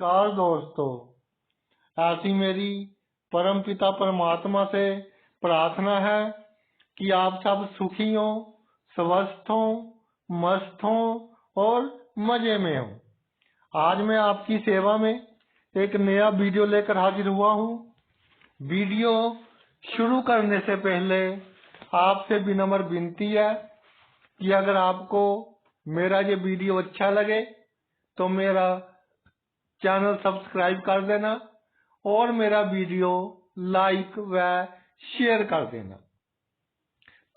नमस्कार दोस्तों। ऐसी मेरी परमपिता परमात्मा से प्रार्थना है कि आप सब सुखी हो, स्वस्थ हो, मस्त हो और मजे में हो। आज मैं आपकी सेवा में एक नया वीडियो लेकर हाजिर हुआ हूँ। वीडियो शुरू करने से पहले आपसे विनम्र विनती है कि अगर आपको मेरा ये वीडियो अच्छा लगे तो मेरा चैनल सब्सक्राइब कर देना और मेरा वीडियो लाइक व शेयर कर देना।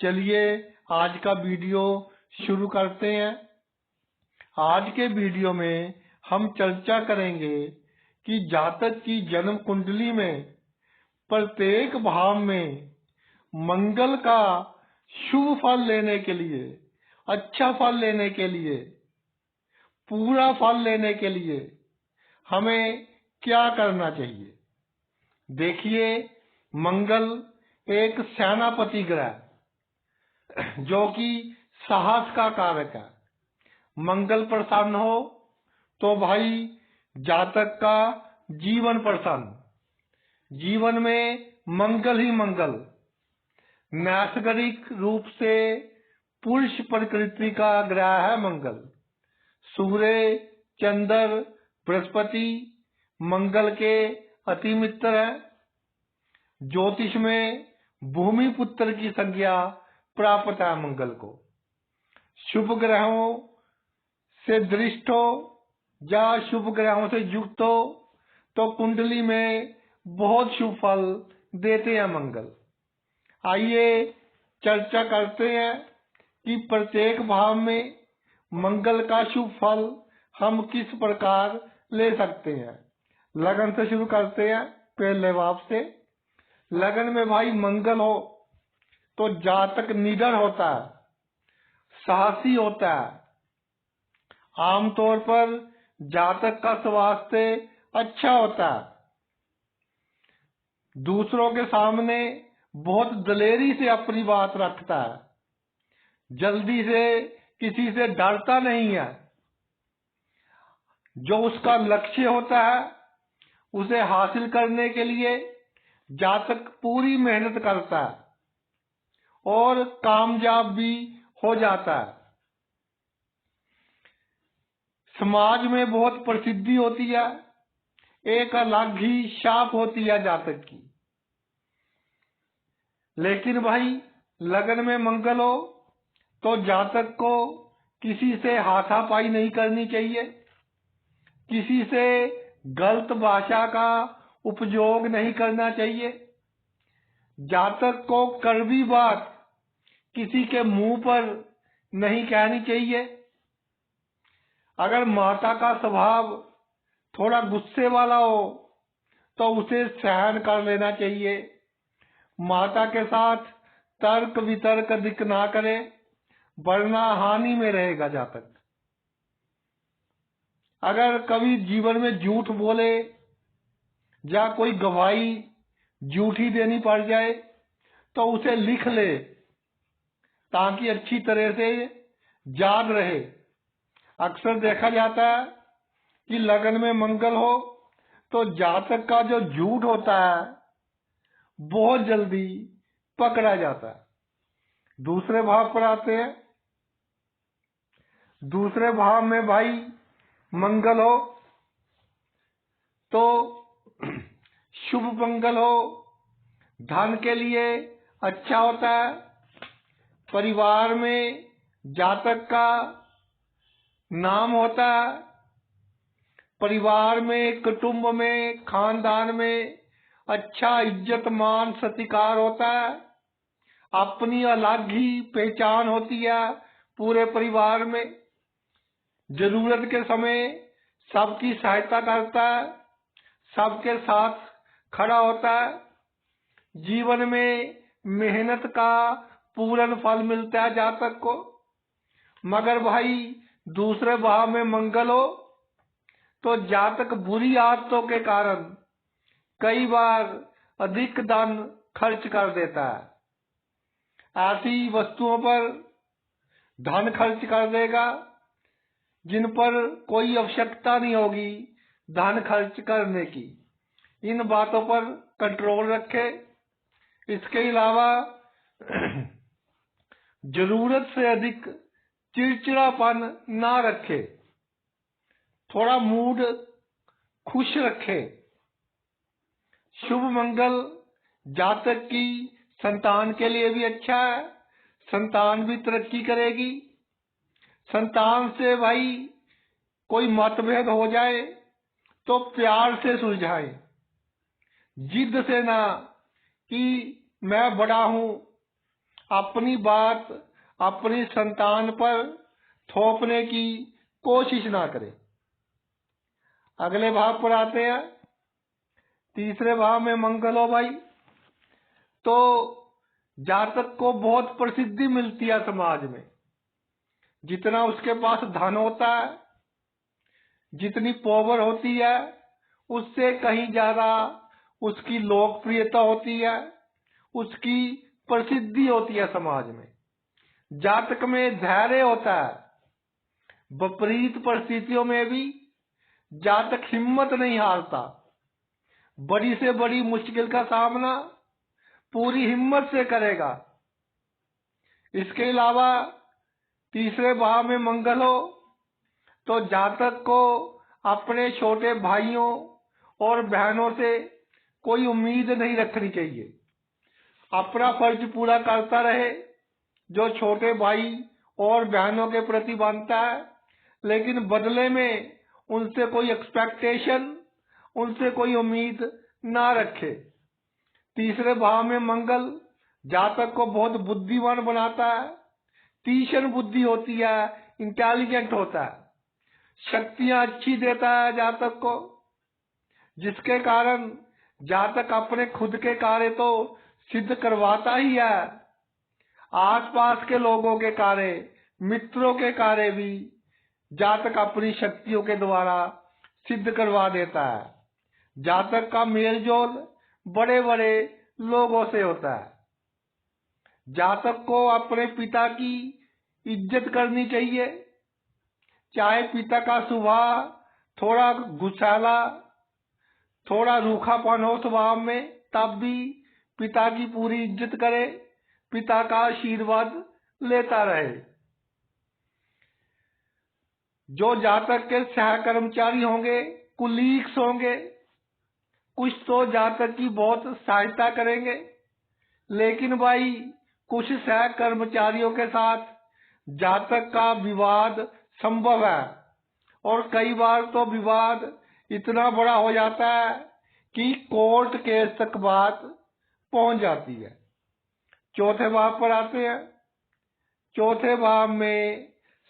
चलिए आज का वीडियो शुरू करते हैं। आज के वीडियो में हम चर्चा करेंगे कि जातक की जन्म कुंडली में प्रत्येक भाव में मंगल का शुभ फल लेने के लिए, अच्छा फल लेने के लिए, पूरा फल लेने के लिए हमें क्या करना चाहिए। देखिए, मंगल एक सेनापति ग्रह जो कि साहस का कारक है। मंगल प्रसन्न हो तो भाई जातक का जीवन प्रसन्न, जीवन में मंगल ही मंगल। नैसर्गिक रूप से पुरुष प्रकृति का ग्रह है मंगल। सूर्य, चंद्र, बृहस्पति मंगल के अति मित्र है। ज्योतिष में भूमि पुत्र की संज्ञा प्राप्त है मंगल को। शुभ ग्रहों से दृष्ट हो या शुभ ग्रहों से युक्त हो तो कुंडली में बहुत शुभ फल देते हैं मंगल। आइए चर्चा करते हैं कि प्रत्येक भाव में मंगल का शुभ फल हम किस प्रकार ले सकते हैं। लगन से शुरू करते हैं। पहले भाव से लगन में भाई मंगल हो तो जातक निडर होता है, साहसी होता है। आमतौर पर जातक का स्वास्थ्य अच्छा होता है। दूसरों के सामने बहुत दलेरी से अपनी बात रखता है। जल्दी से किसी से डरता नहीं है। जो उसका लक्ष्य होता है उसे हासिल करने के लिए जातक पूरी मेहनत करता है और कामयाब भी हो जाता है। समाज में बहुत प्रसिद्धि होती है, एक अलग ही छाप होती है जातक की। लेकिन भाई लगन में मंगल हो तो जातक को किसी से हाथापाई नहीं करनी चाहिए, किसी से गलत भाषा का उपयोग नहीं करना चाहिए। जातक को कड़वी बात किसी के मुंह पर नहीं कहनी चाहिए। अगर माता का स्वभाव थोड़ा गुस्से वाला हो तो उसे सहन कर लेना चाहिए। माता के साथ तर्क वितर्क अधिक ना करे वरना हानि में रहेगा जातक। अगर कभी जीवन में झूठ बोले या कोई गवाही झूठी देनी पड़ जाए तो उसे लिख ले ताकि अच्छी तरह से याद रहे। अक्सर देखा जाता है कि लगन में मंगल हो तो जातक का जो झूठ होता है बहुत जल्दी पकड़ा जाता है। दूसरे भाव पर आते हैं। दूसरे भाव में भाई मंगल हो तो शुभ मंगल हो, धन के लिए अच्छा होता है। परिवार में जातक का नाम होता है। परिवार में, कुटुंब में, खानदान में अच्छा इज्जत मान सत्कार होता है। अपनी अलग ही पहचान होती है पूरे परिवार में। जरूरत के समय सबकी सहायता करता है, सबके साथ खड़ा होता है। जीवन में मेहनत का पूर्ण फल मिलता है जातक को। मगर भाई दूसरे भाव में मंगल हो तो जातक बुरी आदतों के कारण कई बार अधिक धन खर्च कर देता है। ऐसी वस्तुओं पर धन खर्च कर देगा जिन पर कोई आवश्यकता नहीं होगी, धन खर्च करने की। इन बातों पर कंट्रोल रखे। इसके अलावा जरूरत से अधिक चिड़चिड़ापन ना रखे। थोड़ा मूड खुश रखे। शुभ मंगल जातक की संतान के लिए भी अच्छा है। संतान भी तरक्की करेगी। संतान से भाई कोई मतभेद हो जाए तो प्यार से सुलझाए, जिद से ना कि मैं बड़ा हूं, अपनी बात अपनी संतान पर थोपने की कोशिश ना करें। अगले भाव पर आते हैं। तीसरे भाव में मंगल हो भाई तो जातक को बहुत प्रसिद्धि मिलती है समाज में। जितना उसके पास धन होता है, जितनी पावर होती है, उससे कहीं ज्यादा उसकी लोकप्रियता होती है, उसकी प्रसिद्धि होती है समाज में। जातक में धैर्य होता है। विपरीत परिस्थितियों में भी जातक हिम्मत नहीं हारता। बड़ी से बड़ी मुश्किल का सामना पूरी हिम्मत से करेगा। इसके अलावा तीसरे भाव में मंगल हो तो जातक को अपने छोटे भाइयों और बहनों से कोई उम्मीद नहीं रखनी चाहिए। अपना फर्ज पूरा करता रहे जो छोटे भाई और बहनों के प्रति बनता है, लेकिन बदले में उनसे कोई एक्सपेक्टेशन, उनसे कोई उम्मीद ना रखे। तीसरे भाव में मंगल जातक को बहुत बुद्धिमान बनाता है। तीक्ष्ण बुद्धि होती है, इंटेलिजेंट होता है, शक्तियां अच्छी देता है जातक को, जिसके कारण जातक अपने खुद के कार्य तो सिद्ध करवाता ही है, आसपास के लोगों के कार्य, मित्रों के कार्य भी जातक अपनी शक्तियों के द्वारा सिद्ध करवा देता है। जातक का मेलजोल बड़े बड़े लोगों से होता है। जातक को अपने पिता की इज्जत करनी चाहिए। चाहे पिता का स्वभाव थोड़ा गुस्सैला, थोड़ा रूखापन हो स्वभाव में, तब भी पिता की पूरी इज्जत करे, पिता का आशीर्वाद लेता रहे। जो जातक के सहकर्मचारी होंगे, कुलीग्स होंगे, कुछ तो जातक की बहुत सहायता करेंगे, लेकिन भाई कुछ सहकर्मचारियों के साथ जातक का विवाद संभव है, और कई बार तो विवाद इतना बड़ा हो जाता है कि कोर्ट केस तक बात पहुंच जाती है। चौथे भाव पर आते हैं। चौथे भाव में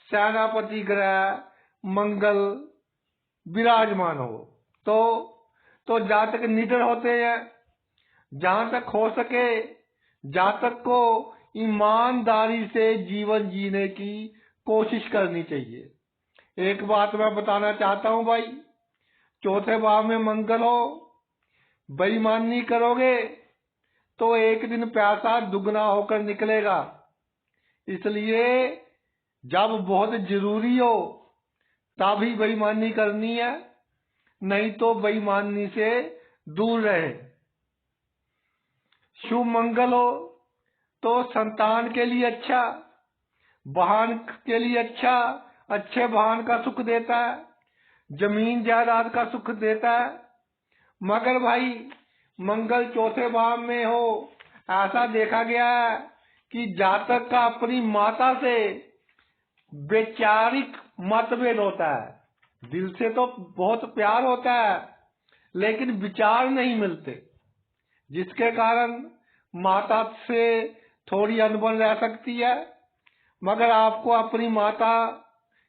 सेनापति ग्रह मंगल विराजमान हो तो जातक निडर होते हैं। जहां तक हो सके जातक को ईमानदारी से जीवन जीने की कोशिश करनी चाहिए। एक बात मैं बताना चाहता हूं भाई, चौथे भाव में मंगल हो, बेईमानी करोगे तो एक दिन पैसा दुगना होकर निकलेगा। इसलिए जब बहुत जरूरी हो तभी बेईमानी करनी है, नहीं तो बेईमानी से दूर रहे। शुभ मंगल हो तो संतान के लिए अच्छा, वाहन के लिए अच्छा, अच्छे वाहन का सुख देता है, जमीन जायदाद का सुख देता है। मगर भाई मंगल चौथे भाव में हो, ऐसा देखा गया है कि जातक का अपनी माता से वैचारिक मतभेद होता है। दिल से तो बहुत प्यार होता है, लेकिन विचार नहीं मिलते, जिसके कारण माता से थोड़ी अनबन रह सकती है। मगर आपको अपनी माता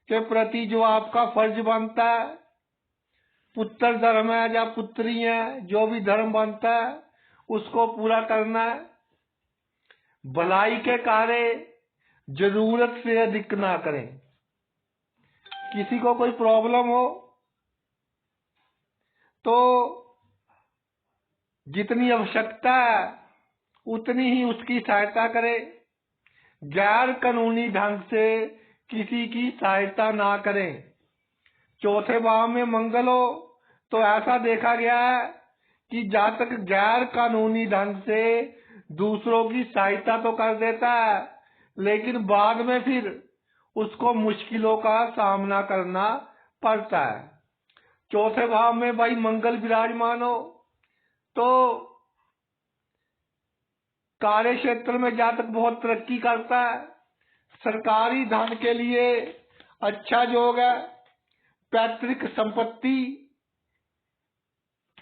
के प्रति जो आपका फर्ज बनता है, पुत्र धर्म है या पुत्री है, जो भी धर्म बनता है उसको पूरा करना है। भलाई के कार्य जरूरत से अधिक ना करें। किसी को कोई प्रॉब्लम हो तो जितनी आवश्यकता है उतनी ही उसकी सहायता करें। गैर कानूनी ढंग से किसी की सहायता ना करें। चौथे भाव में मंगल हो तो ऐसा देखा गया है कि जातक गैर कानूनी ढंग से दूसरों की सहायता तो कर देता है, लेकिन बाद में फिर उसको मुश्किलों का सामना करना पड़ता है। चौथे भाव में भाई मंगल विराजमान हो तो कार्य क्षेत्र में जातक बहुत तरक्की करता है। सरकारी धन के लिए अच्छा योग है। पैतृक संपत्ति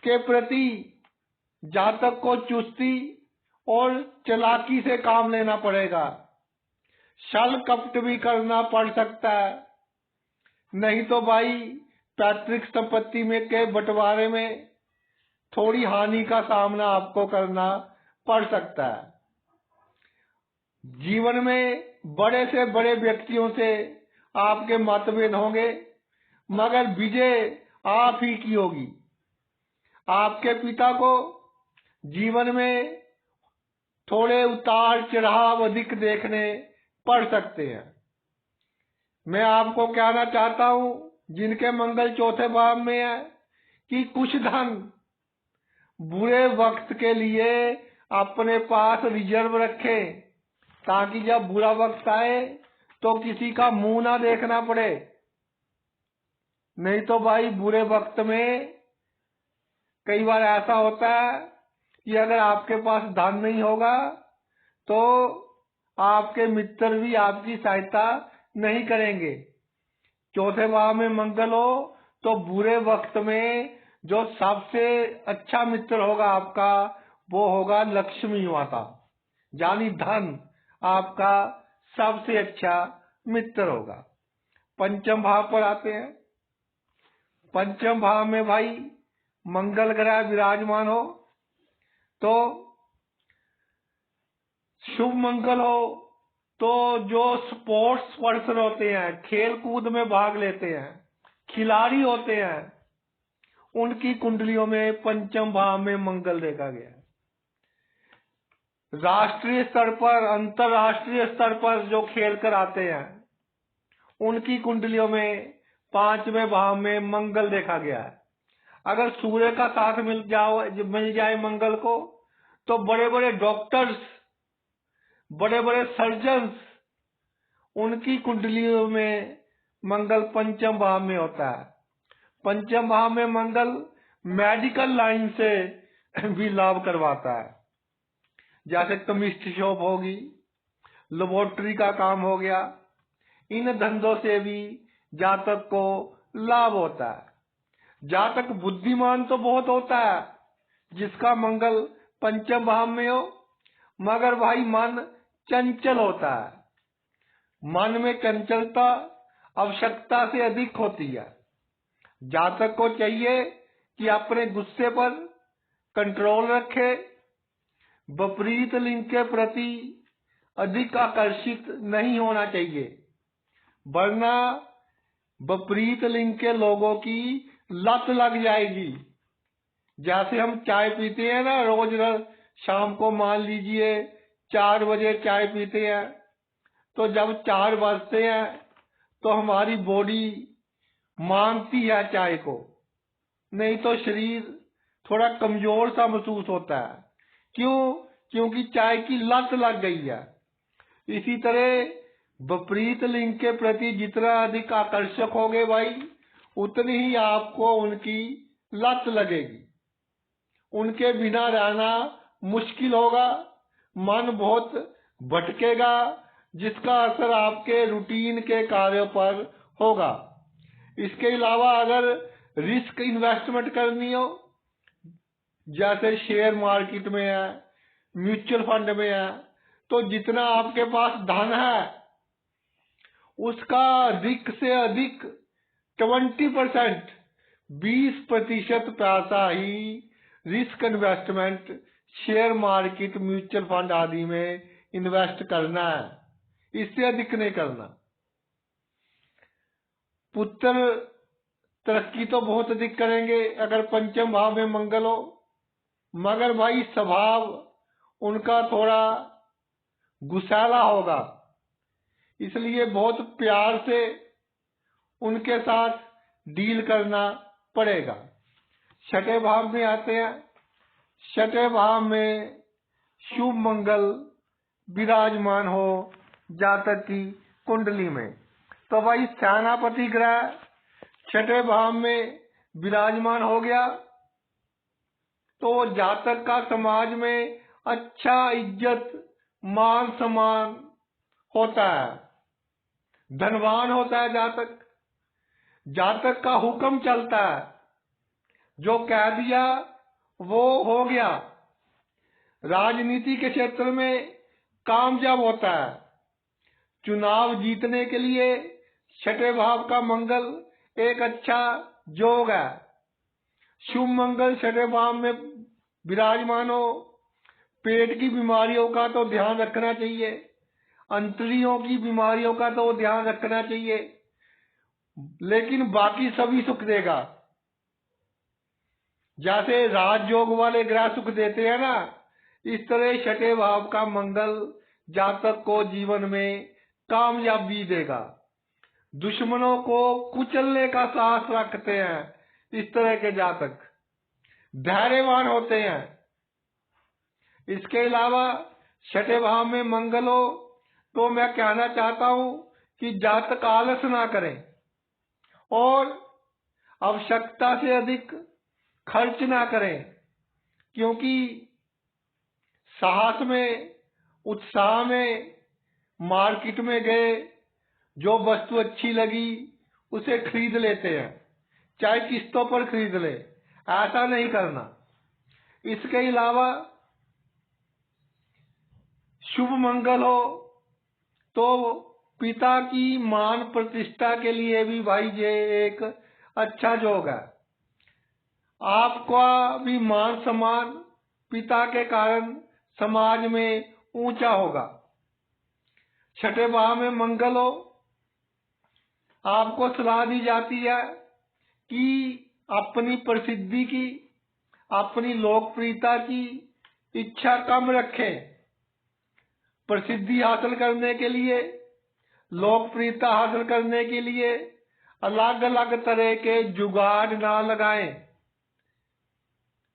के प्रति जातक को चुस्ती और चालाकी से काम लेना पड़ेगा। छल कपट भी करना पड़ सकता है, नहीं तो भाई पैतृक संपत्ति में के बंटवारे में थोड़ी हानि का सामना आपको करना पड़ सकता है। जीवन में बड़े से बड़े व्यक्तियों से आपके मतभेद होंगे, मगर विजय आप ही की होगी। आपके पिता को जीवन में थोड़े उतार चढ़ाव अधिक देखने पड़ सकते हैं। मैं आपको कहना चाहता हूं, जिनके मंगल चौथे भाव में है, कि कुछ धन बुरे वक्त के लिए अपने पास रिजर्व रखें, ताकि जब बुरा वक्त आए तो किसी का मुंह ना देखना पड़े। नहीं तो भाई बुरे वक्त में कई बार ऐसा होता है कि अगर आपके पास धन नहीं होगा तो आपके मित्र भी आपकी सहायता नहीं करेंगे। चौथे भाव में मंगल हो तो बुरे वक्त में जो सबसे अच्छा मित्र होगा आपका, वो होगा लक्ष्मी माता, यानी धन आपका सबसे अच्छा मित्र होगा। पंचम भाव पर आते हैं। पंचम भाव में भाई मंगल ग्रह विराजमान हो तो शुभ मंगल हो तो जो स्पोर्ट्स पर्सन होते हैं, खेल कूद में भाग लेते हैं, खिलाड़ी होते हैं, उनकी कुंडलियों में पंचम भाव में मंगल देखा गया है। राष्ट्रीय स्तर पर, अंतरराष्ट्रीय स्तर पर जो खेल कर आते हैं, उनकी कुंडलियों में पांचवें भाव में मंगल देखा गया है। अगर सूर्य का साथ मिल जाए मंगल को, तो बड़े बड़े डॉक्टर्स, बड़े बड़े सर्जन्स, उनकी कुंडलियों में मंगल पंचम भाव में होता है। पंचम भाव में मंगल मेडिकल लाइन से भी लाभ करवाता है, जैसे केमिस्ट शॉप होगी, लेबोरेटरी का काम हो गया। इन धंधों से भी जातक को लाभ होता है। जातक बुद्धिमान तो बहुत होता है जिसका मंगल पंचम भाव में हो, मगर भाई मन चंचल होता है। मन में चंचलता आवश्यकता से अधिक होती है। जातक को चाहिए कि अपने गुस्से पर कंट्रोल रखे, विपरीत लिंग के प्रति अधिक आकर्षित नहीं होना चाहिए, वरना विपरीत लिंग के लोगों की लत लग जाएगी। जैसे हम चाय पीते हैं ना, रोज शाम को मान लीजिए 4 बजे चाय पीते हैं, तो जब 4 बजते हैं तो हमारी बॉडी मांगती है चाय को, नहीं तो शरीर थोड़ा कमजोर सा महसूस होता है। क्यों? क्योंकि चाय की लत लग गई है। इसी तरह विपरीत लिंग के प्रति जितना अधिक आकर्षक होगे भाई, उतनी ही आपको उनकी लत लगेगी। उनके बिना रहना मुश्किल होगा, मन बहुत भटकेगा, जिसका असर आपके रूटीन के कार्यों पर होगा। इसके अलावा अगर रिस्क इन्वेस्टमेंट करनी हो, जैसे शेयर मार्केट में है, म्यूचुअल फंड में है, तो जितना आपके पास धन है उसका अधिक से अधिक 20%, 20% पैसा ही risk investment, share market, mutual fund आदि में इन्वेस्ट करना है, इससे अधिक नहीं करना। पुत्र तरक्की तो बहुत अधिक करेंगे अगर पंचम भाव में मंगल हो, मगर भाई स्वभाव उनका थोड़ा गुस्सैला होगा, इसलिए बहुत प्यार से उनके साथ डील करना पड़ेगा। छठे भाव में आते हैं। छठे भाव में शुभ मंगल विराजमान हो जातक की कुंडली में, तो भाई सेनापति ग्रह छठे भाव में विराजमान हो गया तो जातक का समाज में अच्छा इज्जत मान सम्मान होता है, धनवान होता है जातक। जातक का हुक्म चलता है, जो कह दिया वो हो गया। राजनीति के क्षेत्र में कामयाब होता है। चुनाव जीतने के लिए छठे भाव का मंगल एक अच्छा योग है। शुभ मंगल छठे भाव में विराजमान हो, पेट की बीमारियों का तो ध्यान रखना चाहिए, अंतड़ियों की बीमारियों का तो ध्यान रखना चाहिए, लेकिन बाकी सभी सुख देगा। जैसे राजयोग वाले ग्रह सुख देते हैं ना, इस तरह छठे भाव का मंगल जातक को जीवन में कामयाबी देगा। दुश्मनों को कुचलने का साहस रखते हैं इस तरह के जातक, धैर्यवान होते हैं। इसके अलावा छठे भाव में मंगल हो तो मैं कहना चाहता हूं कि जातक आलस ना करें और आवश्यकता से अधिक खर्च ना करें, क्योंकि साहस में उत्साह में मार्केट में गए, जो वस्तु अच्छी लगी उसे खरीद लेते हैं, चाहे किस्तों पर खरीद ले, ऐसा नहीं करना। इसके अलावा शुभ मंगल हो तो पिता की मान प्रतिष्ठा के लिए भी भाई ये एक अच्छा योग है। आपका भी मान सम्मान पिता के कारण समाज में ऊंचा होगा। छठे भाव में मंगल हो, आपको सलाह दी जाती है कि अपनी प्रसिद्धि की, अपनी लोकप्रियता की इच्छा कम रखें। प्रसिद्धि हासिल करने के लिए, लोकप्रियता हासिल करने के लिए अलग अलग तरह के जुगाड़ ना लगाएं,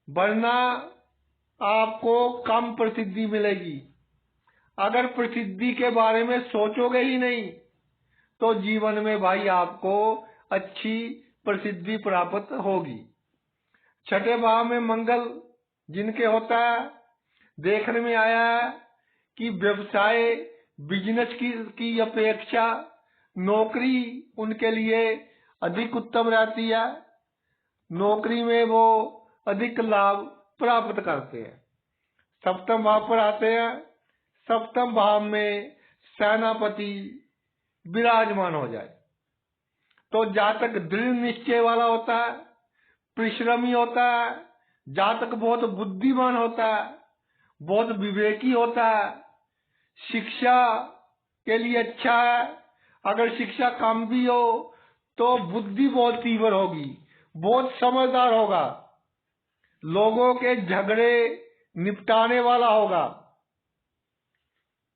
वरना आपको कम प्रसिद्धि मिलेगी। अगर प्रसिद्धि के बारे में सोचोगे ही नहीं तो जीवन में भाई आपको अच्छी प्रसिद्धि प्राप्त होगी। छठे भाव में मंगल जिनके होता है, देखने में आया है कि व्यवसाय बिजनेस की अपेक्षा नौकरी उनके लिए अधिक उत्तम रहती है। नौकरी में वो अधिक लाभ प्राप्त करते हैं। सप्तम भाव पर आते हैं। सप्तम भाव में सेनापति विराजमान हो जाए तो जातक दृढ़ निश्चय वाला होता है, परिश्रमी होता है, जातक बहुत बुद्धिमान होता है, बहुत विवेकी होता है, शिक्षा के लिए अच्छा है। अगर शिक्षा कम भी हो तो बुद्धि बहुत तीव्र होगी, बहुत समझदार होगा, लोगों के झगड़े निपटाने वाला होगा,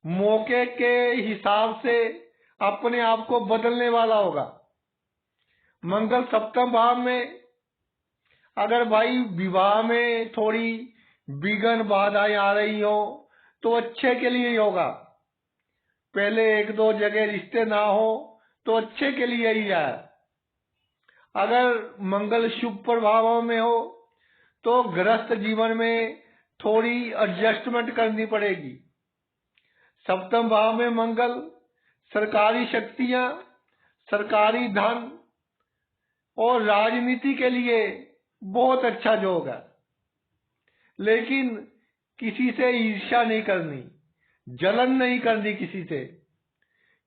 मौके के हिसाब से अपने आप को बदलने वाला होगा। मंगल सप्तम भाव में अगर भाई विवाह में थोड़ी विघ्न बाधाएं आ रही हो तो अच्छे के लिए ही होगा। पहले एक दो जगह रिश्ते ना हो तो अच्छे के लिए ही है। अगर मंगल शुभ प्रभावों में हो तो गृहस्थ जीवन में थोड़ी एडजस्टमेंट करनी पड़ेगी। सप्तम भाव में मंगल सरकारी शक्तियां, सरकारी धन और राजनीति के लिए बहुत अच्छा योग है, लेकिन किसी से ईर्ष्या नहीं करनी, जलन नहीं करनी किसी से।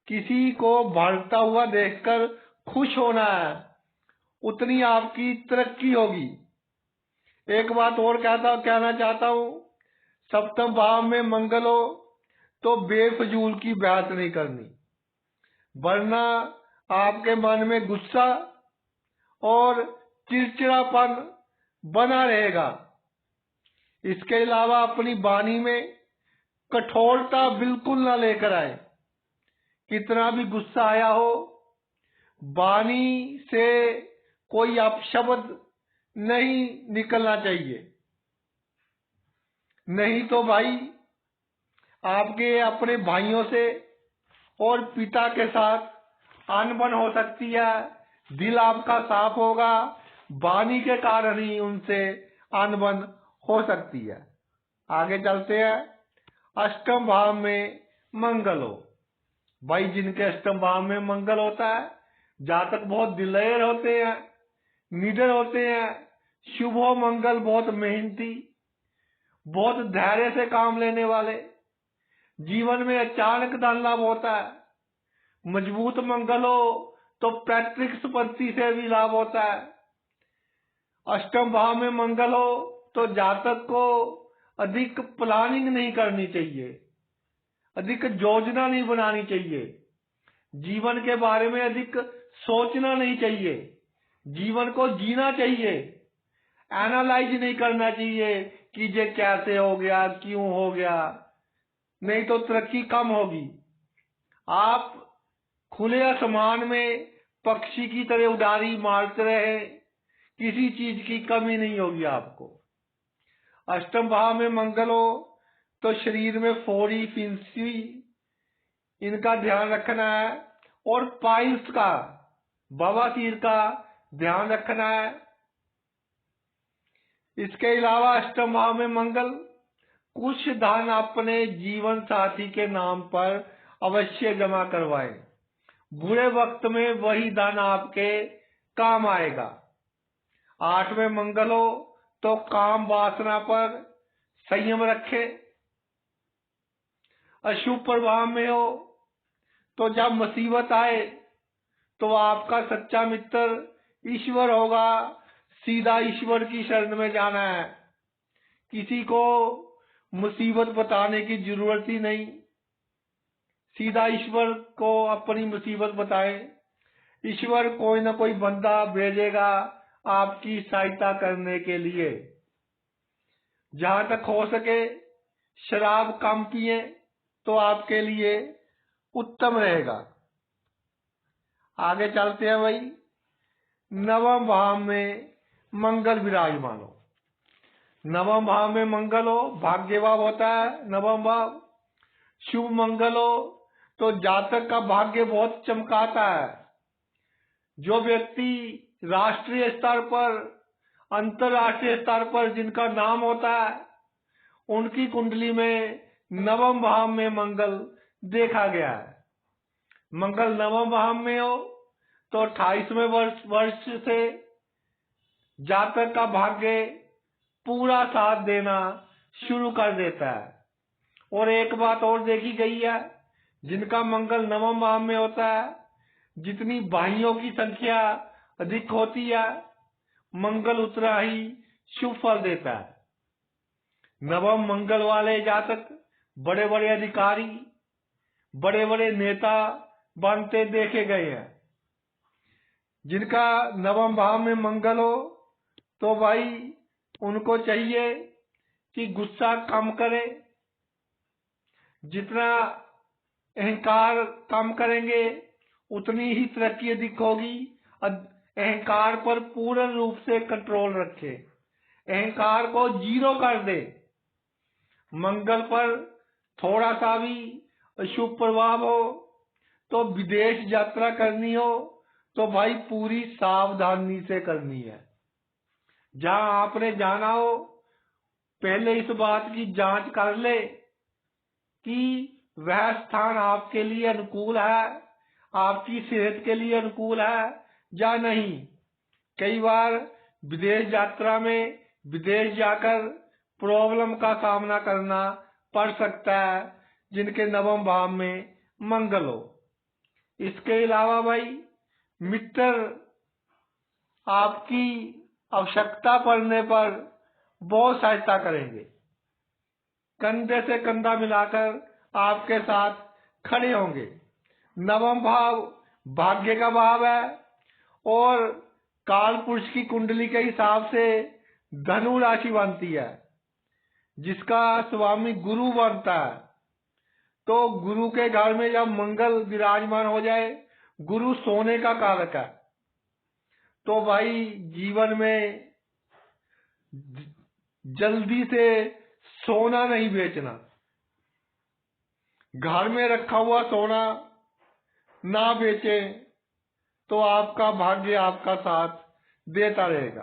किसी को बढ़ता हुआ देखकर खुश होना है, उतनी आपकी तरक्की होगी। एक बात और कहना चाहता हूं, सप्तम भाव में मंगल हो तो बेफजूल की बात नहीं करनी, वरना आपके मन में गुस्सा और चिड़चिड़ापन बना रहेगा। इसके अलावा अपनी वाणी में कठोरता बिल्कुल ना लेकर आए। कितना भी गुस्सा आया हो, वाणी से कोई अपशब्द नहीं निकलना चाहिए। नहीं तो भाई आपके अपने भाइयों से और पिता के साथ अनबन हो सकती है। दिल आपका साफ होगा, वाणी के कारण ही उनसे अनबन हो सकती है। आगे चलते हैं। अष्टम भाव में मंगल हो। भाई जिनके अष्टम भाव में मंगल होता है, जातक बहुत दिलेर होते हैं, निडर होते हैं। शुभ हो मंगल, बहुत मेहनती, बहुत धैर्य से काम लेने वाले। जीवन में अचानक धन लाभ होता है। मजबूत मंगल हो तो पैतृक संपत्ति से भी लाभ होता है। अष्टम भाव में मंगल हो तो जातक को अधिक प्लानिंग नहीं करनी चाहिए, अधिक योजना नहीं बनानी चाहिए, जीवन के बारे में अधिक सोचना नहीं चाहिए, जीवन को जीना चाहिए। एनालाइज नहीं करना चाहिए कि ये कैसे हो गया, क्यों हो गया, नहीं तो तरक्की कम होगी। आप खुले आसमान में पक्षी की तरह उड़ारी मारते रहे, किसी चीज की कमी नहीं होगी आपको। अष्टम भाव में मंगल हो तो शरीर में फोड़ी, फिंसी, इनका ध्यान रखना है और पाइल्स का, बवासीर का ध्यान रखना है। इसके अलावा अष्टम भाव में मंगल कुछ धन अपने जीवन साथी के नाम पर अवश्य जमा करवाएं। बुरे वक्त में वही धन आपके काम आएगा। आठवें मंगल हो तो काम वासना पर संयम रखे। अशुभ प्रभाव में हो तो जब मुसीबत आए तो आपका सच्चा मित्र ईश्वर होगा। सीधा ईश्वर की शरण में जाना है, किसी को मुसीबत बताने की जरूरत ही नहीं। सीधा ईश्वर को अपनी मुसीबत बताए, ईश्वर कोई ना कोई बंदा भेजेगा आपकी सहायता करने के लिए। जहां तक हो सके शराब कम पिए तो आपके लिए उत्तम रहेगा। आगे चलते हैं भाई। नवम भाव में मंगल विराजमान हो। नवम भाव में मंगल हो, भाग्य भाव होता है नवम भाव। शुभ मंगल हो तो जातक का भाग्य बहुत चमकाता है। जो व्यक्ति राष्ट्रीय स्तर पर, अंतरराष्ट्रीय स्तर पर जिनका नाम होता है, उनकी कुंडली में नवम भाव में मंगल देखा गया है। मंगल नवम भाव में हो तो 28वें वर्ष से जातक का भाग्य पूरा साथ देना शुरू कर देता है। और एक बात और देखी गई है, जिनका मंगल नवम भाव में होता है, जितनी भाइयों की संख्या अधिक होती है, मंगल उतना ही शुभ फल देता है। नवम मंगल वाले जातक बड़े बड़े अधिकारी, बड़े बड़े नेता बनते देखे गए हैं। जिनका नवम भाव में मंगल हो तो भाई उनको चाहिए कि गुस्सा कम करें। जितना अहंकार कम करेंगे उतनी ही तरक्की अधिक होगी। अहंकार पर पूर्ण रूप से कंट्रोल रखें, अहंकार को जीरो कर दे। मंगल पर थोड़ा सा भी अशुभ प्रभाव हो तो विदेश यात्रा करनी हो तो भाई पूरी सावधानी से करनी है। जहां आपने जाना हो पहले इस बात की जांच कर ले कि वह स्थान आपके लिए अनुकूल है, आपकी सेहत के लिए अनुकूल है या नहीं। कई बार विदेश यात्रा में विदेश जाकर प्रॉब्लम का सामना करना पड़ सकता है, जिनके नवम भाव में मंगल हो। इसके अलावा भाई मित्र आपकी आवश्यकता पड़ने पर बहुत सहायता करेंगे, कंधे से कंधा मिलाकर आपके साथ खड़े होंगे। नवम भाव भाग्य का भाव है और काल पुरुष की कुंडली के हिसाब से धनु राशि बनती है, जिसका स्वामी गुरु बनता है। तो गुरु के घर में जब मंगल विराजमान हो जाए, गुरु सोने का कारक है, तो भाई जीवन में जल्दी से सोना नहीं बेचना। घर में रखा हुआ सोना ना बेचे तो आपका भाग्य आपका साथ देता रहेगा।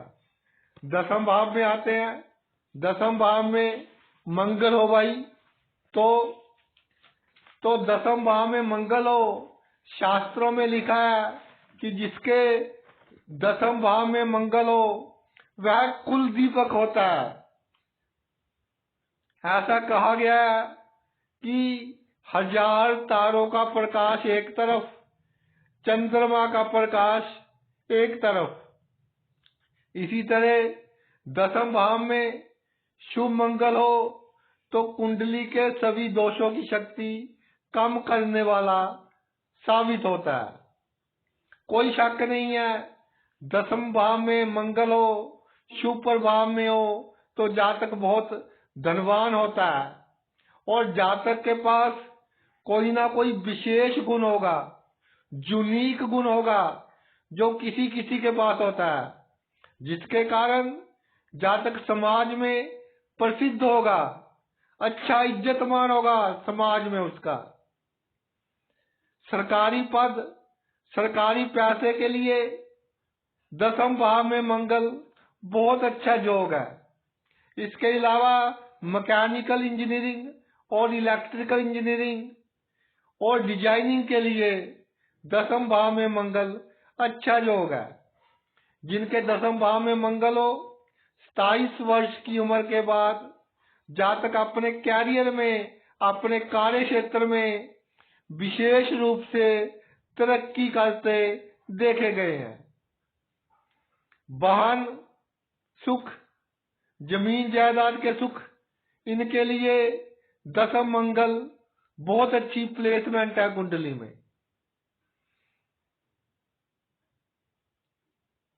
दसम भाव में आते हैं। दसम भाव में मंगल हो भाई, तो दसम भाव में मंगल हो, शास्त्रों में लिखा है कि जिसके दसम भाव में मंगल हो वह कुल दीपक होता है। ऐसा कहा गया है कि 1000 तारों का प्रकाश एक तरफ, चंद्रमा का प्रकाश एक तरफ। इसी तरह दसम भाव में शुभ मंगल हो तो कुंडली के सभी दोषों की शक्ति कम करने वाला साबित होता है। कोई शक नहीं है, दसम भाव में मंगल हो, शुभ प्रभाव में हो तो जातक बहुत धनवान होता है और जातक के पास कोई ना कोई विशेष गुण होगा, यूनिक गुण होगा जो किसी किसी के पास होता है, जिसके कारण जातक समाज में प्रसिद्ध होगा, अच्छा इज्जतमान होगा समाज में उसका। सरकारी पद, सरकारी पैसे के लिए दसम भाव में मंगल बहुत अच्छा योग है। इसके अलावा मैकेनिकल इंजीनियरिंग और इलेक्ट्रिकल इंजीनियरिंग और डिजाइनिंग के लिए दसम भाव में मंगल अच्छा योग है। जिनके दसम भाव में मंगल हो, 27 वर्ष की उम्र के बाद जातक अपने कैरियर में, अपने कार्य क्षेत्र में विशेष रूप से तरक्की करते देखे गए हैं। वाहन सुख, जमीन जायदाद के सुख, इनके लिए दसम मंगल बहुत अच्छी प्लेसमेंट है कुंडली में।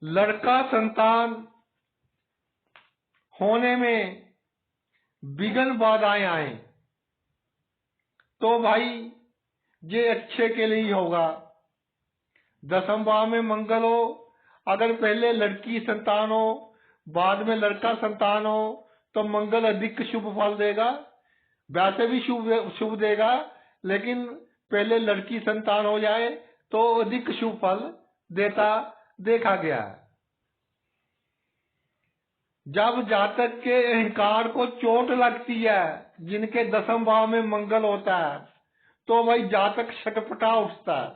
लड़का संतान होने में विघ्न बाधाएं आए तो भाई ये अच्छे के लिए ही होगा। दसम भाव में मंगल हो, अगर पहले लड़की संतान हो बाद में लड़का संतान हो तो मंगल अधिक शुभ फल देगा। वैसे भी शुभ देगा, लेकिन पहले लड़की संतान हो जाए तो अधिक शुभ फल देता देखा गया है। जब जातक के अहंकार को चोट लगती है, जिनके दसम भाव में मंगल होता है, तो भाई जातक छटपटा उठता है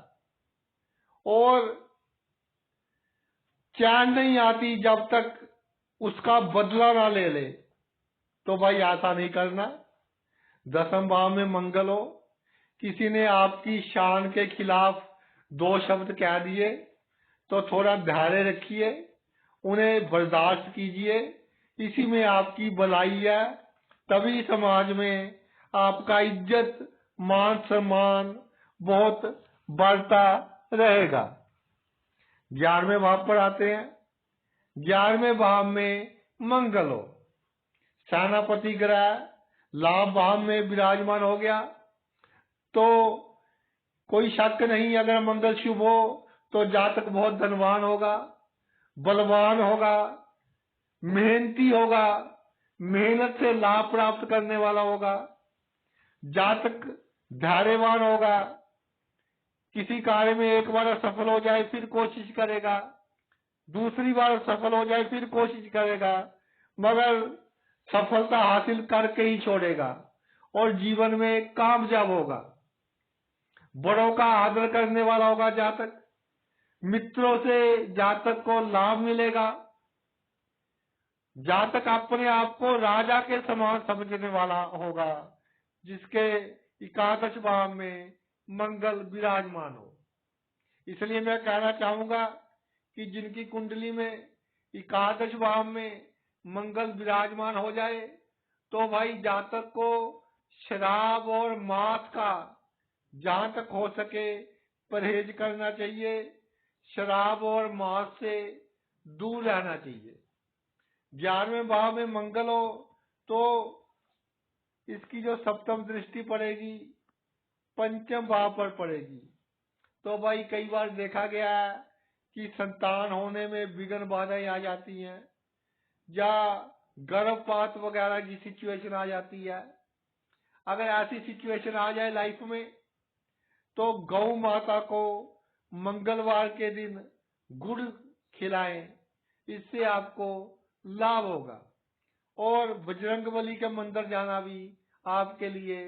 और चैन नहीं आती जब तक उसका बदला ना ले ले। तो भाई ऐसा नहीं करना। दसम भाव में मंगल हो, किसी ने आपकी शान के खिलाफ 2 शब्द कह दिए तो थोड़ा धैर्य रखिए, उन्हें बर्दाश्त कीजिए। इसी में आपकी भलाई है, तभी समाज में आपका इज्जत मान सम्मान बहुत बढ़ता रहेगा। 11वें भाव पर आते हैं। 11वें भाव में मंगल हो, सेनापति ग्रह लाभ भाव में विराजमान हो गया तो कोई शक नहीं, अगर मंगल शुभ हो तो जातक बहुत धनवान होगा, बलवान होगा, मेहनती होगा, मेहनत से लाभ प्राप्त करने वाला होगा। जातक धैर्यवान होगा, किसी कार्य में एक बार सफल हो जाए फिर कोशिश करेगा, दूसरी बार सफल हो जाए फिर कोशिश करेगा, मगर सफलता हासिल करके ही छोड़ेगा और जीवन में कामयाब होगा। बड़ों का आदर करने वाला होगा जातक, मित्रों से जातक को लाभ मिलेगा। जातक अपने आप को राजा के समान समझने वाला होगा, जिसके 11 भाव में मंगल विराजमान हो। इसलिए मैं कहना चाहूंगा कि जिनकी कुंडली में 11 भाव में मंगल विराजमान हो जाए तो भाई जातक को शराब और मांस का जहां तक हो सके परहेज करना चाहिए, शराब और मांस से दूर रहना चाहिए। 11वें भाव में मंगल हो तो इसकी जो सप्तम दृष्टि पड़ेगी पंचम भाव पर पड़ेगी। तो भाई कई बार देखा गया है कि संतान होने में विघ्न बाधाएं आ जाती हैं, या गर्भपात वगैरह की सिचुएशन आ जाती है। अगर ऐसी सिचुएशन आ जाए लाइफ में तो गौ माता को मंगलवार के दिन गुड़ खिलाएं, इससे आपको लाभ होगा। और बजरंगबली के मंदिर जाना भी आपके लिए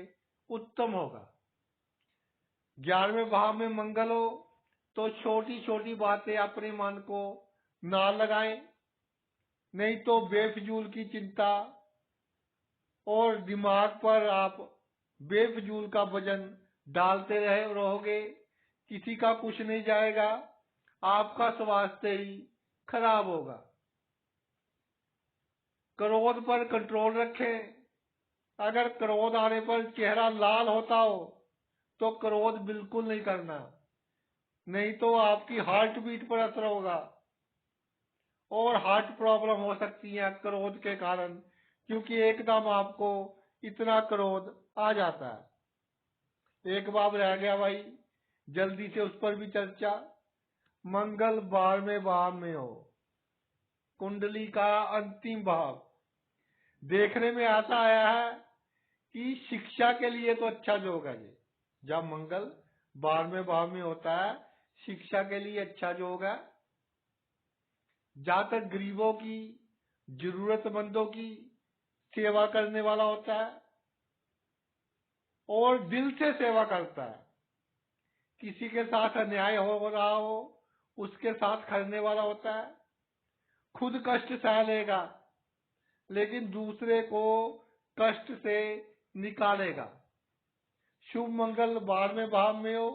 उत्तम होगा। 11वें भाव में मंगल हो तो छोटी छोटी बातें अपने मन को ना लगाएं, नहीं तो बेफजूल की चिंता और दिमाग पर आप बेफजूल का वजन डालते रहोगे, किसी का कुछ नहीं जाएगा, आपका स्वास्थ्य ही खराब होगा। क्रोध पर कंट्रोल रखें। अगर क्रोध आने पर चेहरा लाल होता हो तो क्रोध बिल्कुल नहीं करना, नहीं तो आपकी हार्ट बीट पर असर होगा और हार्ट प्रॉब्लम हो सकती है क्रोध के कारण, क्योंकि एकदम आपको इतना क्रोध आ जाता है। एक बात रह गया भाई, जल्दी से उस पर भी चर्चा। मंगल 12वें भाव में हो, कुंडली का अंतिम भाव। देखने में ऐसा आया है कि शिक्षा के लिए तो अच्छा योग है ये। जब मंगल 12वें भाव में होता है, शिक्षा के लिए अच्छा योग है। जातक गरीबों की, जरूरतमंदों की सेवा करने वाला होता है और दिल से सेवा करता है। किसी के साथ अन्याय हो रहा हो उसके साथ खड़ने वाला होता है। खुद कष्ट सह लेगा लेकिन दूसरे को कष्ट से निकालेगा। शुभ मंगल 12वें भाव में हो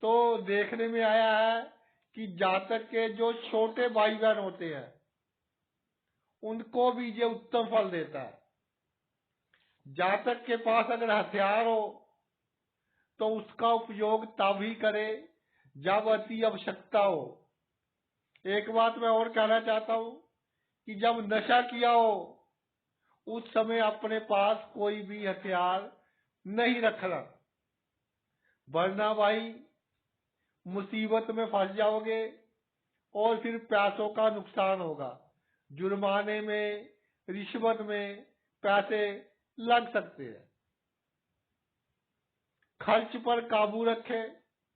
तो देखने में आया है कि जातक के जो छोटे भाई बहन होते हैं उनको भी ये उत्तम फल देता है। जातक के पास अगर हथियार हो तो उसका उपयोग तब ही करे जब अति आवश्यकता हो। एक बात मैं और कहना चाहता हूं कि जब नशा किया हो उस समय अपने पास कोई भी हथियार नहीं रखना, वरना भाई मुसीबत में फंस जाओगे और फिर पैसों का नुकसान होगा। जुर्माने में, रिश्वत में पैसे लग सकते हैं। खर्च पर काबू रखें,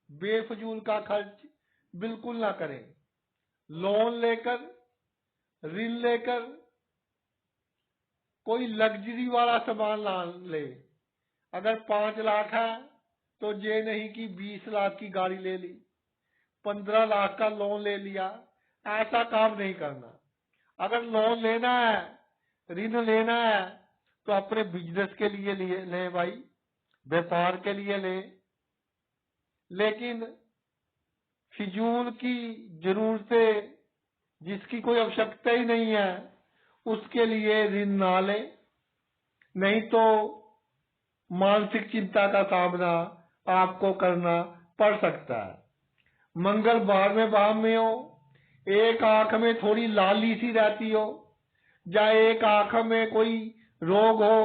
बेफजूल का खर्च बिल्कुल ना करें। लोन लेकर, ऋण लेकर कोई लग्जरी वाला सामान ना ले। अगर 5 लाख है तो ये नहीं कि 20 लाख की गाड़ी ले ली, 15 लाख का लोन ले लिया, ऐसा काम नहीं करना। अगर लोन लेना है, ऋण लेना है तो अपने बिजनेस के लिए ले भाई, व्यापार के लिए ले। लेकिन फिजूल की जरूरतें जिसकी कोई आवश्यकता ही नहीं है उसके लिए ऋण ना ले, नहीं तो मानसिक चिंता का सामना आपको करना पड़ सकता है। मंगल 12वें भाव में हो, एक आंख में थोड़ी लाली सी रहती हो या एक आंख में कोई रोग हो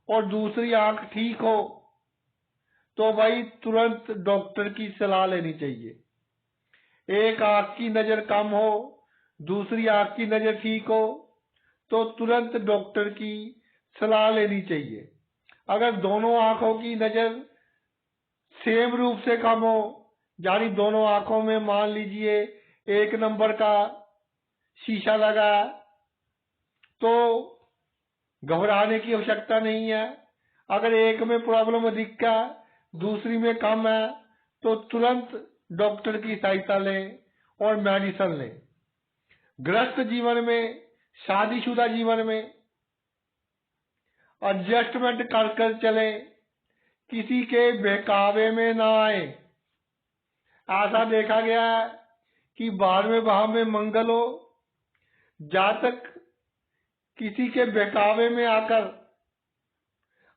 और दूसरी आंख ठीक हो तो भाई तुरंत डॉक्टर की सलाह लेनी चाहिए। एक आंख की नजर कम हो, दूसरी आंख की नजर ठीक हो तो तुरंत डॉक्टर की सलाह लेनी चाहिए। अगर दोनों आंखों की नजर सेम रूप से कम हो, यानी दोनों आंखों में मान लीजिए 1 नंबर का शीशा लगा, तो घबराने की आवश्यकता नहीं है। अगर एक में प्रॉब्लम अधिक है, दूसरी में कम है तो तुरंत डॉक्टर की सहायता लें और मेडिसिन लें। गृहस्थ जीवन में, शादीशुदा जीवन में एडजस्टमेंट कर कर चले, किसी के बहकावे में ना आए। ऐसा देखा गया है कि 12वें भाव में मंगल हो, जातक किसी के बहकावे में आकर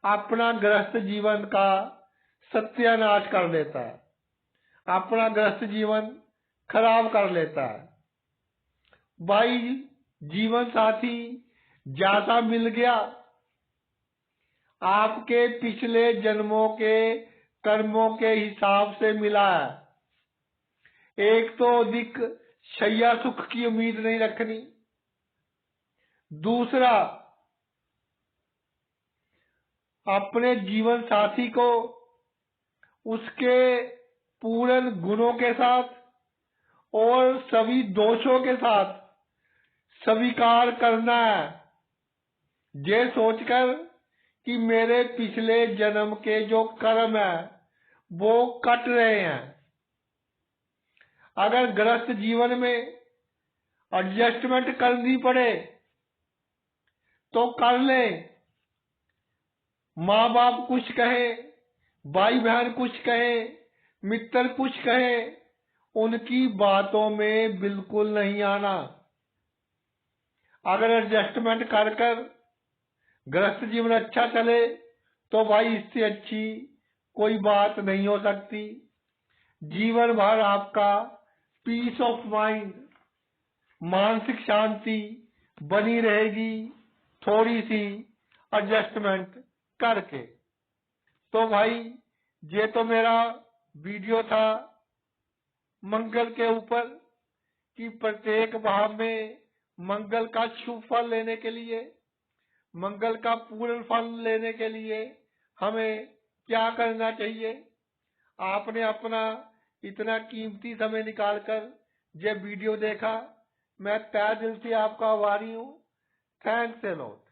अपना गृहस्थ जीवन का सत्यानाश कर देता है, अपना गृहस्थ जीवन खराब कर लेता है। भाई जीवन साथी जैसा मिल गया आपके पिछले जन्मों के कर्मों के हिसाब से मिला है। एक तो अधिक शैया सुख की उम्मीद नहीं रखनी, दूसरा, अपने जीवन साथी को उसके पूर्ण गुणों के साथ और सभी दोषों के साथ स्वीकार करना है, ये सोचकर कि मेरे पिछले जन्म के जो कर्म है वो कट रहे हैं। अगर गृहस्थ जीवन में एडजस्टमेंट करनी पड़े तो कर ले। माँ बाप कुछ कहे, भाई बहन कुछ कहे, मित्र कुछ कहे, उनकी बातों में बिल्कुल नहीं आना। अगर एडजस्टमेंट कर कर गृहस्थ जीवन अच्छा चले तो भाई इससे अच्छी कोई बात नहीं हो सकती। जीवन भर आपका पीस ऑफ माइंड, मानसिक शांति बनी रहेगी, थोड़ी सी एडजस्टमेंट करके। तो भाई ये तो मेरा वीडियो था मंगल के ऊपर कि प्रत्येक भाव में मंगल का शुभ फल लेने के लिए, मंगल का पूर्ण फल लेने के लिए हमें क्या करना चाहिए। आपने अपना इतना कीमती समय निकालकर ये वीडियो देखा, मैं तहे दिल से आपका आभारी हूँ। Thanks a lot.